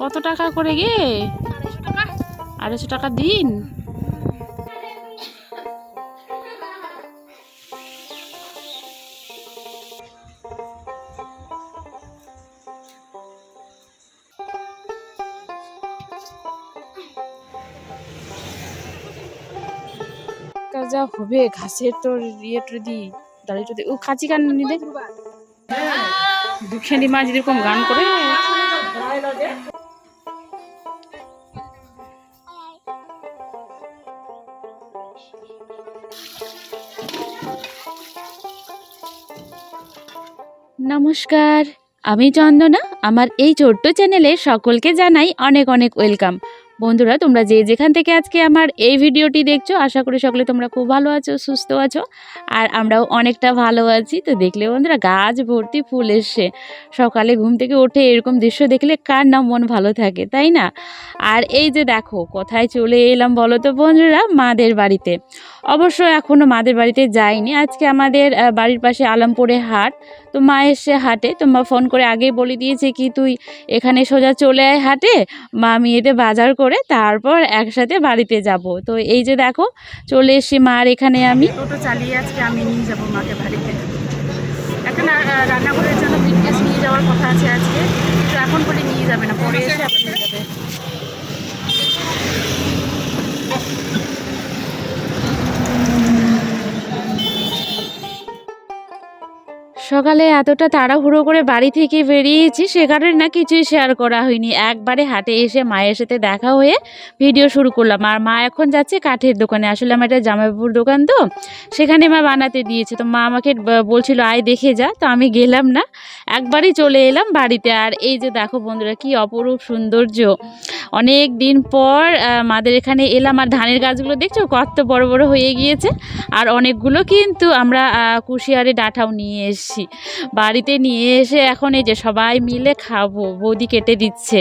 কত টাকা করে গে? 250 টাকা দিন। যা হবে ঘাসের তোর ইয়েটা দি দাঁড়িয়ে ও খাঁচি গান নিলে দুঃখেরি মা যেরকম গান করে। নমস্কার, আমি চন্দনা। আমার এই ছোট্ট চ্যানেলে সকলকে জানাই অনেক অনেক ওয়েলকাম। বন্ধুরা, তোমরা যে যেখান থেকে আজকে আমার এই ভিডিওটি দেখছো, আশা করি সকলে তোমরা খুব ভালো আছো, সুস্থ আছো, আর আমরাও অনেকটা ভালো আছি। তো দেখলে বন্ধুরা, গাছ ভর্তি ফুল এসছে। সকালে ঘুম থেকে উঠে এরকম দৃশ্য দেখলে কার না মন ভালো থাকে, তাই না? আর এই যে দেখো কোথায় চলে এলাম বলো তো বন্ধুরা, মাদের বাড়িতে। অবশ্য এখনও মাদের বাড়িতে যাইনি। আজকে আমাদের বাড়ির পাশে আলমপুরে হাট, তো মা এসে হাটে। তো মা ফোন করে আগেই বলে দিয়েছে কি তুই এখানে সোজা চলে আয় হাটে, মা মেয়েতে বাজার করে তারপর একসাথে বাড়িতে যাব। তো এই যে দেখো চলে এসছি মার এখানে। আমি টোটো চালিয়ে আজকে আমি নিয়ে যাবো মাকে বাড়িতে। এখন রান্নাঘরের জন্য ফিটনেস নিয়ে যাওয়ার কথা আছে আজকে, তো এখন করে নিয়ে যাবে না, পরে এসে আপনি নিয়ে যাবে। সকালে এতটা তাড়াহুড়ো করে বাড়ি থেকে বেরিয়েছি, সে কারণে না কিছুই শেয়ার করা হয়নি। একবারে হাটে এসে মায়ের সাথে দেখা হয়ে ভিডিও শুরু করলাম। আর মা এখন যাচ্ছে কাঠের দোকানে। আসলে আমার একটা জামাইবাবুর দোকান, তো সেখানে মা বানাতে দিয়েছে। তো মা আমাকে বলছিল আয় দেখে যা, তো আমি গেলাম না, একবারই চলে এলাম বাড়িতে। আর এই যে দেখো বন্ধুরা, কি অপরূপ সৌন্দর্য। অনেক দিন পর মাদের এখানে এলাম। আর ধানের গাছগুলো দেখছো কত বড় বড় হয়ে গিয়েছে। আর অনেকগুলো কিন্তু আমরা কুশিয়ারে ডাঁটাও নিয়ে এসেছি বাড়িতে। নিয়ে এসে এখন এই যে সবাই মিলে খাবো, বৌদি কেটে দিচ্ছে।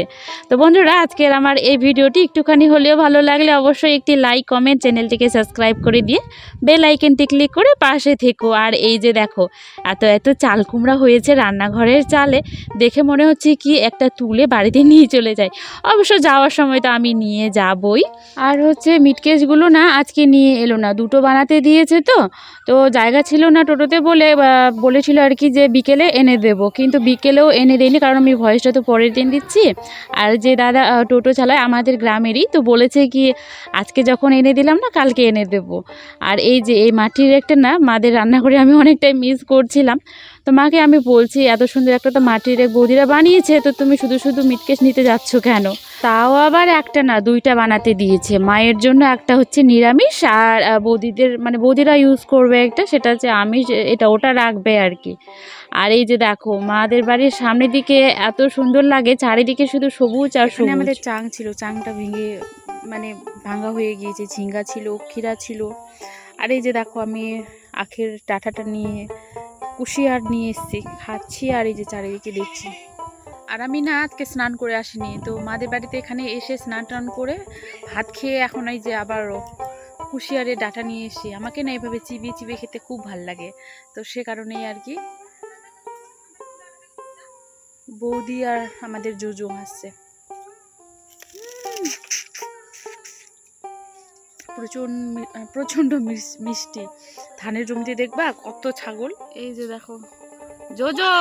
তো বন্ধুরা, আজকের আমার এই ভিডিওটি একটুখানি হলেও ভালো লাগলে অবশ্যই একটি লাইক, কমেন্ট, চ্যানেলটিকে সাবস্ক্রাইব করে দিয়ে বেল আইকনটি ক্লিক করে পাশে থেকো। আর এই যে দেখো এত এত চাল কুমড়া হয়েছে রান্নাঘরের চালে, দেখে মনে হচ্ছে কি একটা তুলে বাড়িতে নিয়ে চলে যায়। অবশ্য যাওয়ার সময় তো আমি নিয়ে যাবই। আর হচ্ছে মিটকেসগুলো না আজকে নিয়ে এলো না, দুটো বানাতে দিয়েছে। তো জায়গা ছিল না টোটোতে বলে বলেছিল আর কি যে বিকেলে এনে দেব, কিন্তু বিকেলেও এনে দেয়নি, কারণ আমি ভয়েসটা তো পরের দিন দিচ্ছি। আর যে দাদা টোটো চালায় আমাদের গ্রামেরই, তো বলেছে কি আজকে যখন এনে দিলাম না কালকে এনে দেব। আর এই যে এই মাটির একটা না মাদের রান্না করে আমি অনেকটাই মিস করছিলাম। তো মাকে আমি বলছি এত সুন্দর একটা তো মাটির এক বৌদিরা বানিয়েছে, তো তুমি শুধু শুধু মিটকেস নিতে যাচ্ছ কেন? তাও আবার একটা না দুইটা বানাতে দিয়েছে। মায়ের জন্য একটা হচ্ছে নিরামিষ, আর বৌদিদের মানে বৌদিরা ইউজ করবে একটা, সেটা হচ্ছে আমিষ, এটা ওটা রাখবে আর কি। আর এই যে দেখো মাদের বাড়ির সামনের দিকে এত সুন্দর লাগে, চারিদিকে শুধু সবুজ আর সবুজ। আমাদের চাং ছিল, চাংটা ভেঙে মানে ভাঙা হয়ে গিয়েছে। ঝিঙ্গা ছিল, ক্ষীরা ছিল। আর এই যে দেখো আমি আখের ডাঁটাটা নিয়ে কুশিয়ার নিয়ে এসেছি, খাচ্ছি। আর এই যে চারিদিকে দেখছি। আর আমি না আজকে স্নান করে আসিনি, তো মাদের বাড়িতে এখানে এসে স্নান টান করে ভাত খেয়ে এখন এই যে আবারও কুশিয়ারের ডাঁটা নিয়ে এসে আমাকে না এভাবে চিবিয়ে চিবিয়ে খেতে খুব ভাল লাগে। তো সে কারণেই আর কি বৌদি আর আমাদের জুজু আসছে। প্রচণ্ড মিষ্টি। ধানের জমিতে দেখবা কত ছাগল। এই যে দেখো জোজো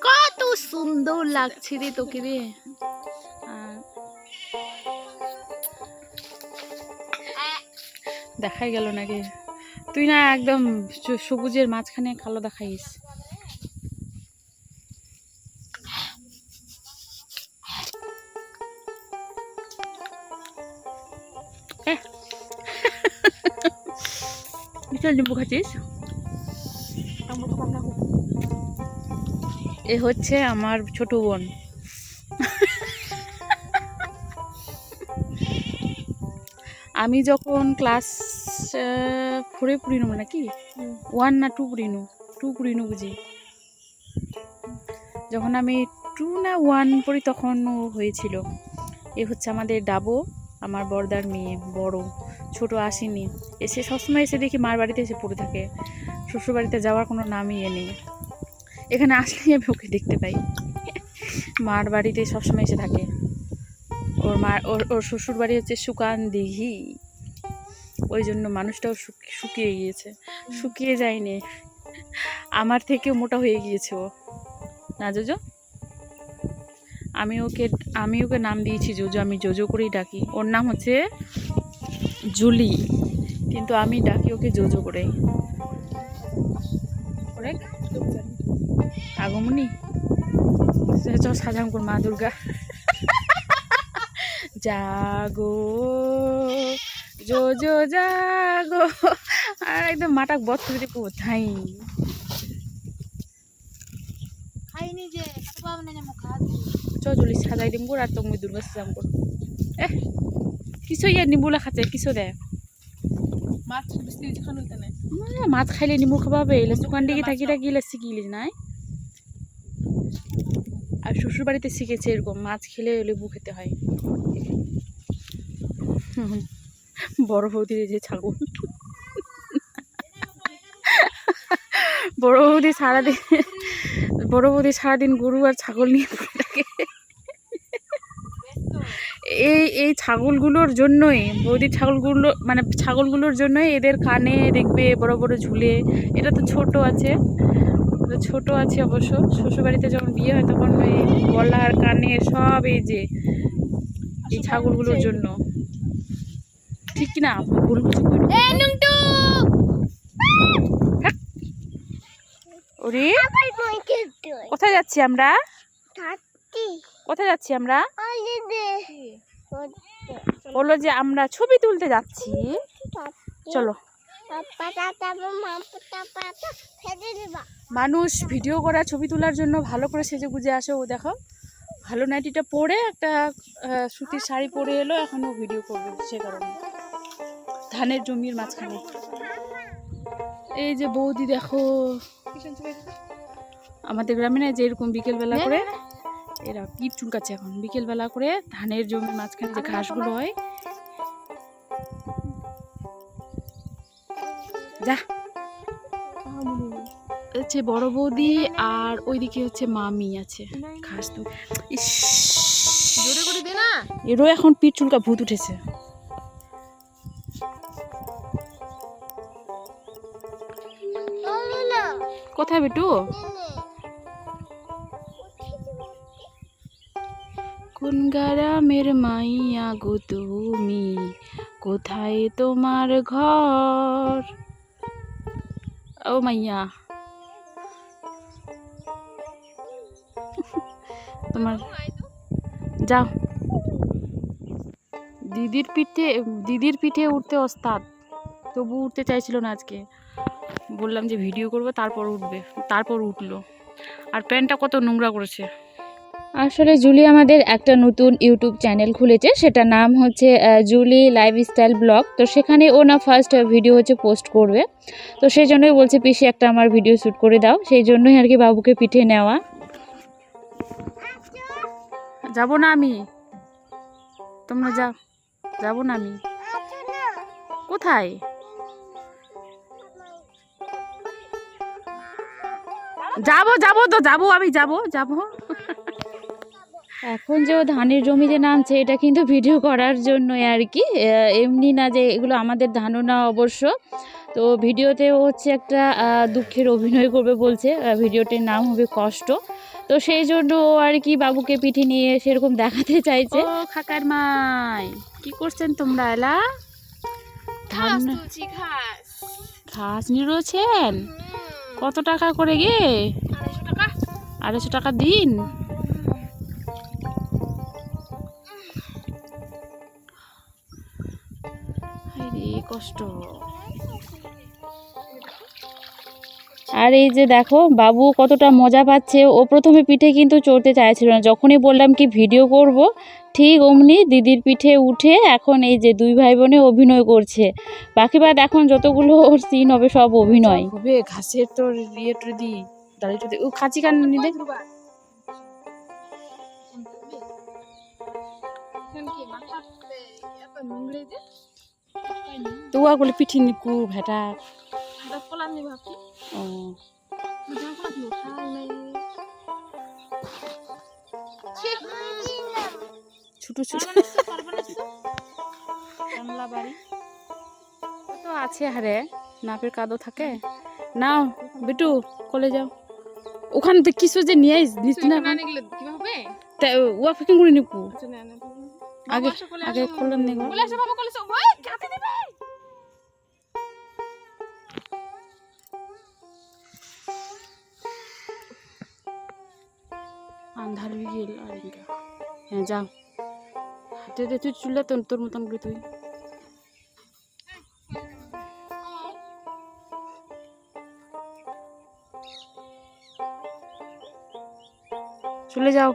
কত সুন্দর লাগছে রে তোকে রে। দেখাই গেল নাকি? তুই না একদম সবুজের মাঝখানে কালো দেখাইস। বিশাল নিম্বু খাচ্ছিস। এ হচ্ছে আমার ছোট বোন। আমি যখন ক্লাস 4-এ পড়িনু নাকি 1 না 2 পড়িনু বুঝি, যখন আমি 2 না 1 পড়ি তখন হয়েছিল। এ হচ্ছে আমাদের ডাবো, আমার বড়দার মেয়ে, বড়, ছোট আসেনি। এসে সবসময় এসে দেখি মার বাড়িতে এসে পড়ে থাকে, শ্বশুর বাড়িতে যাওয়ার কোনো নামই নেই। এখানে আসলেই আমি ওকে দেখতে পাই। মার বাড়িতে সবসময় এসে থাকে। ওর মা ওর শ্বশুর বাড়ি হচ্ছে সুকান দিঘি, ওই জন্য মানুষটাও শুকিয়ে গিয়েছে। শুকিয়ে যায়নি, আমার থেকেও মোটা হয়ে গিয়েছে ও, না জোজো? আমি ওকে নাম দিয়েছি জোজো, আমি জোজো করেই ডাকি। ওর নাম হচ্ছে জুলি, কিন্তু আমি ডাকি ওকে জোজো করে। আগমনী সাজাঙ্কুর মা দুর্গা জাগো জোজো জাগো, আর একদম মাটাক বধ করে দিয়ে কোথায় চজলি সাজাই দিম আর তুমি দুর্গা সাজাম কর। কিছু ইয়ার নিবুলা খাচ্ছে কিছু দে মাছ খাইলে নিমু খাবা এলে দোকান দিকে থাকি এলে শিখিলি নাই। আর শ্বশুর বাড়িতে শিখেছে এরকম মাছ খেলে লেবু খেতে হয়। বড় বৌদির যে ছাগল, বড় বৌদি সারাদিন গরু আর ছাগল নিয়ে থাকে। এই ছাগলগুলোর জন্যই, বৌদির ছাগলগুলো মানে ছাগলগুলোর জন্যই এদের কানে দেখবে বড় বড় ঝুলে। এটা তো ছোট আছে অবশ্য। শ্বশুরবাড়িতে যখন বিয়ে হয় তখন ওই গলার কানে সব এই যে এই ছাগলগুলোর জন্য, ঠিক না? ভুল কিছু ওরে কোথায় যাচ্ছি আমরা? বললো যে আমরা ছবি তুলতে যাচ্ছি, চলো। মানুষ ভিডিও করা ছবি তোলার জন্য ভালো করে সেজে গুজে আসে। ও দেখো ভালো নাইটিটা পরে একটা সুতির শাড়ি পরে এলো, এখন ও ভিডিও করবে। সে কারণে ধানের জমির মাঝখানে এই যে বৌদি দেখো, আমাদের গ্রামে না যে এরকম বিকেলবেলা করে এরা পিঠ চুলকাচ্ছে। এখন বিকেলবেলা করে ধানের জমির মাঝখানে যে ঘাসগুলো হয়, যা হচ্ছে বড় বৌদি আর ওইদিকে হচ্ছে মামি আছে ঘাস তো। এরও এখন পিঠ চুলকা ভূত উঠেছে। কোথায় বেটু? কোন গ্রামের মাইয়া গো তুমি, কোথায় তোমার ঘর? ও মাইয়া তোমার যাও। দিদির পিঠে উঠতে ওস্তাদ, তবু উঠতে চাইছিল না আজকে। বললাম যে ভিডিও করবো তারপর উঠবে, তারপর উঠলো। আর প্যান্টটা কত নোংরা করেছে। আসলে জুলি আমাদের একটা নতুন ইউটিউব চ্যানেল খুলেছে, সেটা নাম হচ্ছে জুলি লাইফস্টাইল ব্লগ। তো সেখানে ও না ফার্স্ট ভিডিও হচ্ছে পোস্ট করবে, তো সেই জন্যই বলছে পিসি একটা আমার ভিডিও শ্যুট করে দাও। সেই জন্যই আর কি বাবুকে পিঠে নেওয়া। যাব না আমি, তোমরা যাও। যাব না আমি। কোথায়? যাবো আমি যাবো। এখন যে ও ধানের জমিতে নামছে এটা কিন্তু ভিডিও করার জন্য আর কি, এমনি না যে এগুলো আমাদের ধানও না অবশ্য। তো ভিডিওতে হচ্ছে একটা দুঃখের অভিনয় করবে বলছে, ভিডিওটির নাম হবে কষ্ট। তো সেই জন্য ও আর কি বাবুকে পিঠে নিয়ে সেরকম দেখাতে চাইছে। ও খাকার মাই, কি করছেন তোমরা? এলা ধান ঘাস নিয়ে রয়েছেন? কত টাকা করে গে? 250 টাকা দিন। কষ্ট। আর এই যে দেখো বাবু কতটা মজা পাচ্ছে। ও প্রথমে পিঠে কিন্তু চড়তে চাইছিল না, যখনই বললাম কি ভিডিও করব ঠিক অমনি দিদির পিঠে উঠে এখন এই যে দুই ভাই বোনে অভিনয় করছে। বাকি বাদ এখন যতগুলো ওর সিন হবে সব অভিনয় হবে। ঘাসের তোর ইয়েটা দি দাঁড়িয়ে ও খাঁচি কান নিলে তোয়া গুলো পিঠি নিকু ভেটা। ও ছোট ছোট কমলা বাড়ি তো আছে। হারে নাপের কাদো থাকে। নাও বিটু কলে যাও। ওখানে তো কিছু যে নিয়ে নিস না ওয়া ফিকিং করে নিকু আগে আগে করলাম নেগো আন্ধার হয়ে গেল আর ইনকা। হ্যাঁ যাও হাতে দে তুই চুলে তোর মতন করে তুই চলে যাও।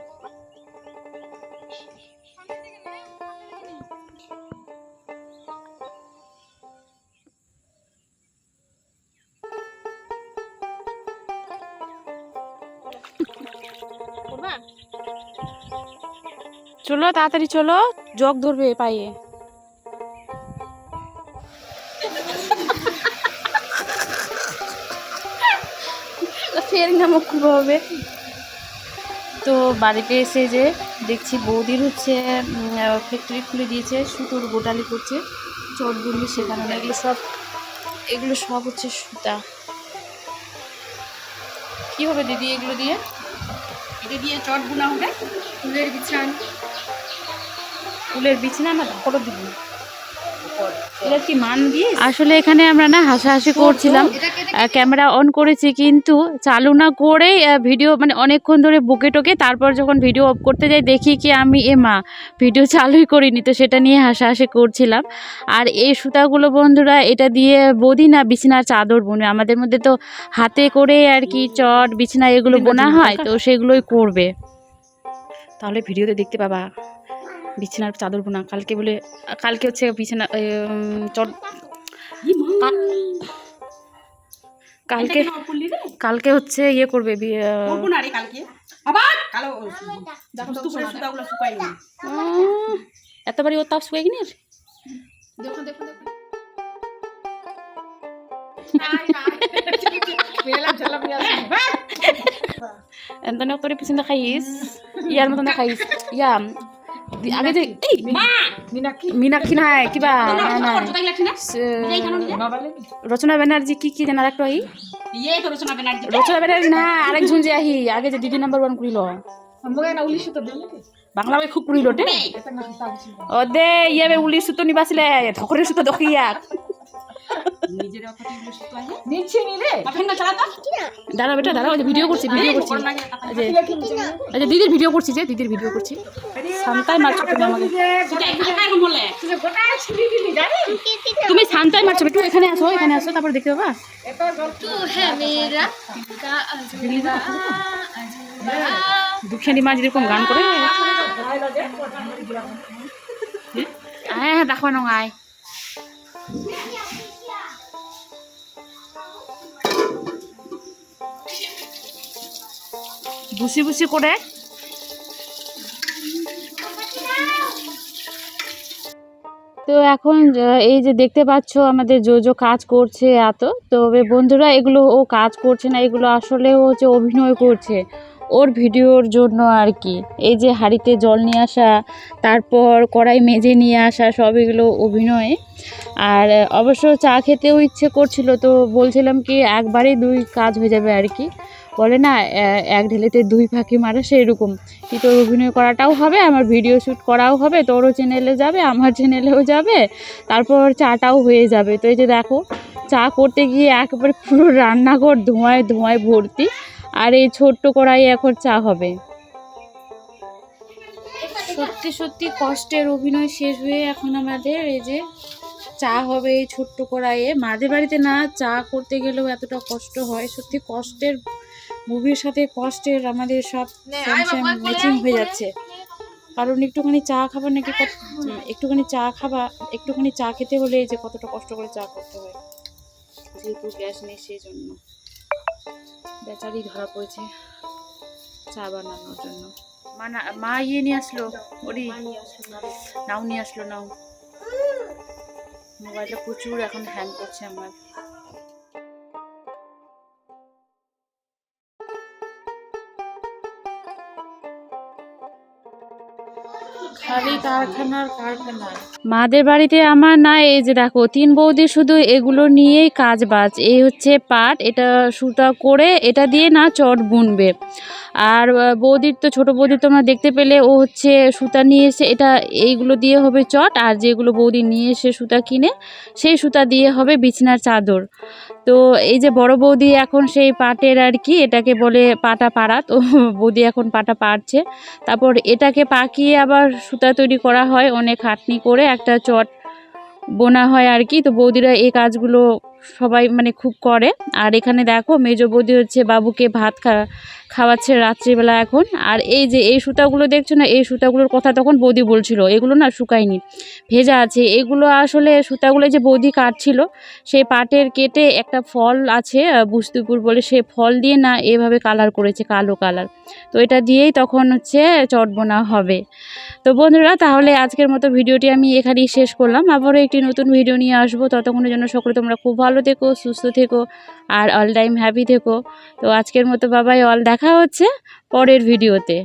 চলো তাড়াতাড়ি চলো, জগ ধরবে পায়ে। ফের নামো খুব হবে। তো বাড়িতে এসে যে দেখছি বৌদির হচ্ছে ফ্যাক্টরি খুলে দিয়েছে, সুতোর গোটালি করছে, চট বুনবে সেখানে। এগুলো সব হচ্ছে সুতা। কি হবে দিদি এগুলো দিয়ে? এটা দিয়ে চট বোনা হবে। ফুলের বিছানা না ধরো দিদি। আসলে এখানে আমরা না হাসাহাসি করছিলাম, ক্যামেরা অন করেছি কিন্তু চালু না করেই ভিডিও মানে অনেকক্ষণ ধরে বকে টোকে, তারপর যখন ভিডিও অফ করতে যাই দেখি কি আমি ভিডিও চালুই করিনি, তো সেটা নিয়ে হাসাহাসি করছিলাম। আর এই সুতাগুলো বন্ধুরা এটা দিয়ে বৌদি না বিছানার চাদর বোনে। আমাদের মধ্যে তো হাতে করে আর কি চট বিছানা এগুলো বোনা হয়, তো সেগুলোই করবে। তাহলে ভিডিওতে দেখতে পাবা বিছানার চাদর বোনা। কালকে হচ্ছে বিছানা চট কালকে হচ্ছে ইয়ে করবে এতবারই ও তাপ শুয়ে কিনে এন্তনে তোর পিছনে দেখাইস ইয়ার মতন দেখাইস ইয়া আগে যে মীনাক্ষী নাই কিবা রচনা ব্যানার্জি কি জানা রাখতো রচনা ব্যানার্জি না আরেকজন যে আহি আগে যে দিদি নাম্বার 1 করিল বাংলা বই খুব করিল তে ও দে ইয়ে উলিশ সুতো নিবাসিলে ধকরের সুতো দখিয়া দাঁড়া বেটা দাঁড়া, ভিডিও করছি দিদির ভিডিও করছি শান্তায় মারছো তুমি আমাকে, তুমি শান্তায় মারছো বেটু। এখানে আসো তারপর দেখতে পাবা। দুঃখানি মা যেরকম গান করে হ্যাঁ দেখো নয় বুসি করে। তো এখন এই যে দেখতে পাচ্ছ আমাদের জো কাজ করছে এত, তবে বন্ধুরা এগুলো ও কাজ করছে না, এগুলো আসলে ও যে অভিনয় করছে ওর ভিডিওর জন্য আর কি। এই যে হাঁড়িতে জল নিয়ে আসা, তারপর কড়াই মেজে নিয়ে আসা, সব এগুলো অভিনয়। আর অবশ্য চা খেতেও ইচ্ছে করছিল, তো বলছিলাম কি একবারে 2 কাজ হয়ে যাবে আর কি, বলে না এক ঢেলেতে 2 পাখি মারা, সেরকম কি। তোর অভিনয় করাটাও হবে, আমার ভিডিও শ্যুট করাও হবে, তোরও চ্যানেলে যাবে, আমার চ্যানেলেও যাবে, তারপর চাটাও হয়ে যাবে। তো এই যে দেখো চা করতে গিয়ে একেবারে পুরো রান্নাঘর ধোঁয়ায় ভর্তি, আর এই ছোট্ট কড়াই এখন চা হবে। সত্যি কষ্টের অভিনয় শেষ হয়ে এখন আমাদের এই যে চা হবে এই ছোট্ট কড়াইয়ে। মাঝে বাড়িতে না চা করতে গেলেও এতটা কষ্ট হয়, সত্যি কষ্টের মুভির সাথে কষ্টের আমাদের সব ম্যাচিং হয়ে যাচ্ছে। কারণ একটুখানি চা খাবার নাকি একটুখানি চা খেতে হলে যে কতটা কষ্ট করে চা করতে হয়, যেহেতু গ্যাস নেই সেই জন্য বেচারি ধরা পড়েছে চা বানানোর জন্য। মা ইয়ে নিয়ে আসলো, নাও নিয়ে আসলো, নাও। মোবাইলটা প্রচুর এখন হ্যাং করছে আমার। খালি কারখানার কারখানা। মাদের বাড়িতে আমার না, এই যে দেখো 3 বৌদি শুধু এগুলো নিয়েই কাজ বাজ। এই হচ্ছে পাট, এটা সুতা করে এটা দিয়ে না চট বুনবে। আর বৌদির তো, ছোট বৌদি তোমরা দেখতে পেলে, ও হচ্ছে সুতা নিয়ে এসে এটা এইগুলো দিয়ে হবে চট, আর যেগুলো বৌদি নিয়ে এসে সুতা কিনে সেই সুতা দিয়ে হবে বিছানার চাদর। তো এই যে বড় বৌদি এখন সেই পাটের আর কি, এটাকে বলে পাটা পাড়া, তো বৌদি এখন পাটা পাড়ছে। তারপর এটাকে পাকিয়ে আবার সুতা তৈরি করা হয়, অনেক খাটনি করে একটা চট বোনা হয় আর কি। তো বৌদিরা এই কাজগুলো সবাই মানে খুব করে। আর এখানে দেখো মেজো বৌদি হচ্ছে বাবুকে ভাত খাওয়াচ্ছে রাত্রিবেলা এখন। আর এই যে এই সুতাগুলো দেখছো না, এই সুতাগুলোর কথা তখন বৌদি বলছিল, এগুলো না শুকায়নি, ভেজা আছে। এগুলো আসলে সুতাগুলো যে বৌদি কাটছিল, সেই পাটের কেটে একটা ফল আছে বুস্তুপুর বলে, সেই ফল দিয়ে না এভাবে কালার করেছে, কালো কালার। তো এটা দিয়েই তখন হচ্ছে চট বোনা হবে। তো বন্ধুরা, তাহলে আজকের মতো ভিডিওটি আমি এখানেই শেষ করলাম। আবারও একটি নতুন ভিডিও নিয়ে আসবো। ততক্ষণের জন্য সকলে তোমরা খুব ভালো থেকো, সুস্থ থেকো, আর অল টাইম হ্যাপি থেকো। তো আজকের মতো বাবাই অল, দেখা হচ্ছে পরের ভিডিওতে।